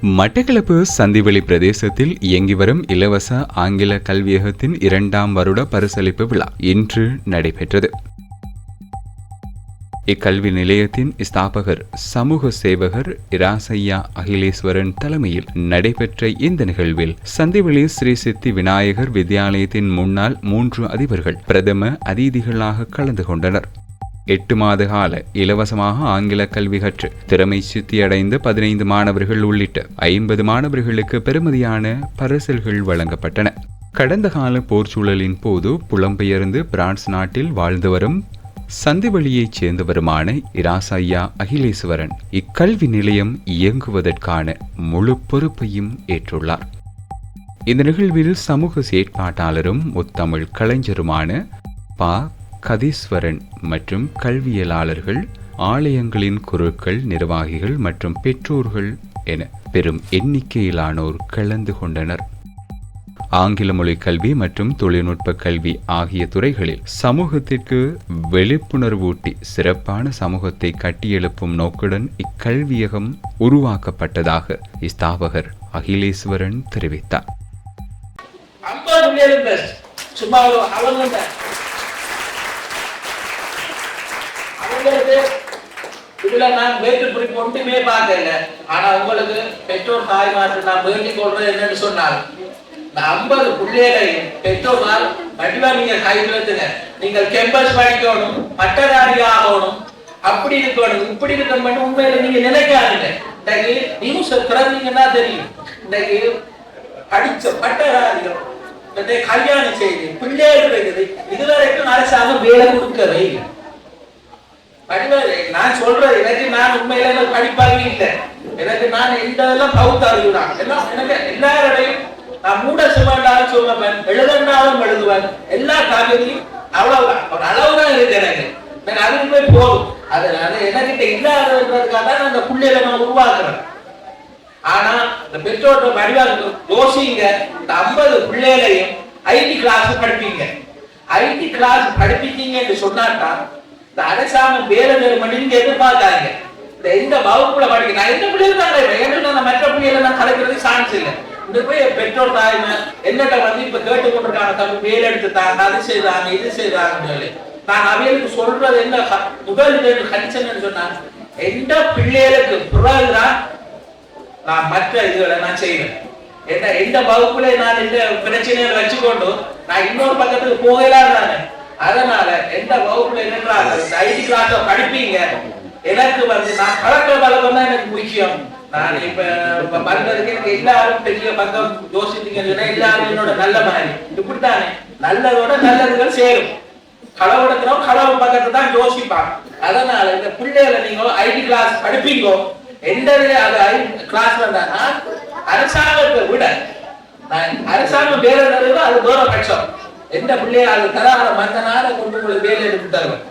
மட்டக்களப்பு சந்திவெளி பிரதேசத்தில் இயங்கி வரும் இலவச ஆங்கில கல்வியகத்தின் 2ஆம் வருட பரிசளிப்பு விழா இன்று நடைபெற்றது. இக்கல்வி நிலையத்தின் ஸ்தாபகர் சமூக சேவகர் இராசையா அகிலேஸ்வரன் தலைமையில் நடைபெற்ற இந்த நிகழ்வில் சந்திவெளி ஸ்ரீ சித்தி விநாயகர் வித்யாலயத்தின் முன்னாள் 3 அதிபர்கள் பிரதம அதிதிகளாக கலந்து கொண்டனர். 8 மாத கால இலவசமாக ஆங்கில கல்வி கற்று திறமை சித்தியடைந்த 15 மாணவர்கள் உள்ளிட்ட 50 மாணவர்களுக்கு பெருமதியான பரிசில்கள் வழங்கப்பட்டன. கடந்த கால போர்ச்சூழலின் போது புலம்பெயர்ந்து பிரான்ஸ் நாட்டில் வாழ்ந்து வரும் சந்திவெளியைச் சேர்ந்தவருமான இராசையா அகிலேஸ்வரன் இக்கல்வி நிலையம் இயங்குவதற்கான முழு பொறுப்பையும் ஏற்றுள்ளார். இந்த நிகழ்வில் சமூக செயற்பாட்டாளரும் முத்தமிழ் கலைஞருமான பா கதீஸ்வரன் மற்றும் கல்வியலாளர்கள், ஆலயங்களின் குருக்கள், நிர்வாகிகள் மற்றும் பெற்றோர்கள் என பெரும் எண்ணிக்கையிலானோர் கலந்து கொண்டனர். ஆங்கில மொழி கல்வி மற்றும் தொழில்நுட்ப கல்வி ஆகிய துறைகளில் சமூகத்திற்கு விழிப்புணர்வூட்டி சிறப்பான சமூகத்தை கட்டியெழுப்பும் நோக்குடன் இக்கல்வியகம் உருவாக்கப்பட்டதாக ஸ்தாபகர் அகிலேஸ்வரன் தெரிவித்தார். இதுல நான் வேற்றுப்படி ஒன்றுமே பார்க்கல. ஆனா உங்களுக்கு பெற்றோர் தாய்மார்கள் நான் வேண்டிக் கொள்றது என்னன்னு சொன்னால், 50 பிள்ளைகளை பெற்றோர்கள் வடிவா நீங்க கைவிடுங்க. நீங்கள் கேம்பஸ் படிக்கணும், பட்டதாரி ஆகணும், அப்படி இருக்கணும், இப்படி இருக்கணும் உண்மையில நீங்க நினைக்காதீங்க. இன்னைக்கு நியூஸ் திறந்தீங்கன்னா தெரியும். இன்னைக்கு படிச்ச பட்டதாரிகள் கல்யாணம் செய்து பிள்ளைகள் இருக்குது. இதுவரைக்கும் அரசாங்கம் வேலை கொடுக்கவே இல்லை. நான் சொல்றது எனக்கு நான் உண்மையில படிப்பாக இல்லை. எனக்கு நான் எல்லாம் பகுத்தாரிதான் எல்லாம். எனக்கு எல்லாரையும் நான் மூட சுமண்டாலும் சொல்லுவேன், எழுதனாலும் எழுதுவேன். எல்லா காவிரியும் அவ்வளவுதான், ஒரு அளவுதான் இருக்கு. எனக்கு அதுக்குமே போதும். அதனால எனக்கிட்ட இல்லாததுக்காக தான் அந்த பிள்ளைகளை நான் உருவாக்குறேன். ஆனா இந்த பெற்றோர் வடிவாக யோசிங்க. இந்த 50 பிள்ளைகளையும் ஐடி கிளாஸ் படிப்பீங்க. ஐடி கிளாஸ் படிப்பீங்க என்று சொன்னாட்டா இந்த அரசாங்கம் வேலை பண்ணி நீங்க எதிர்பார்க்காங்க. இந்த எந்த வகுப்புல படிக்க நான் எந்த பிள்ளைகள் தான் மற்ற பிள்ளைகளை நான் கலைக்கிறது சான்ஸ் இல்லை. இந்த போய் பெற்றோர் தாய்மை என்னட்ட வந்து இப்ப கேட்டுக்கொண்டிருக்காங்க, தம்பி வேலை எடுத்துட்டாங்க, அது செய்தாங்க, இது செய்தாங்க. நான் அவைகளுக்கு சொல்றது என்ன முதல் கணிச்சன்னு சொன்னா, எந்த பிள்ளைகளுக்கு பிறகுதான் நான் மற்ற இதுகளை நான் செய்வேன். என்ன எந்த வகுப்புல நான் இந்த பிரச்சனைகளை வச்சுக்கொண்டு நான் இன்னொரு பக்கத்துக்கு போகலான்னு. அதனால எந்த வகுப்புல என்னன்றாங்க ஐடி கிளாஸ் படிப்பீங்க. எனக்கு வந்து நான் பழக்க வழக்கம் தான் எனக்கு முக்கியம். நான் இப்ப பண்றதுக்கு எனக்கு எல்லாரும் பெரிய பக்கம் யோசித்தீங்கன்னா எல்லாரும் என்னோட நல்ல மாதிரி இப்படித்தானே நல்லதோட நல்லதுகள் சேரும். களவுடக்கிறோம் களவு பக்கத்தை தான் யோசிப்பாங்க. அதனால இந்த பிள்ளைகளை நீங்க ஐடி கிளாஸ் படிப்பீங்க. எந்த கிளாஸ் வந்தானா அரசாங்கத்தை விட அரசாங்கம் வேலை அது தூரபட்சம். எந்த பிள்ளைய அது தராத மந்தனால கொண்டு உங்களுக்கு வேலை எடுத்து தருவேன்.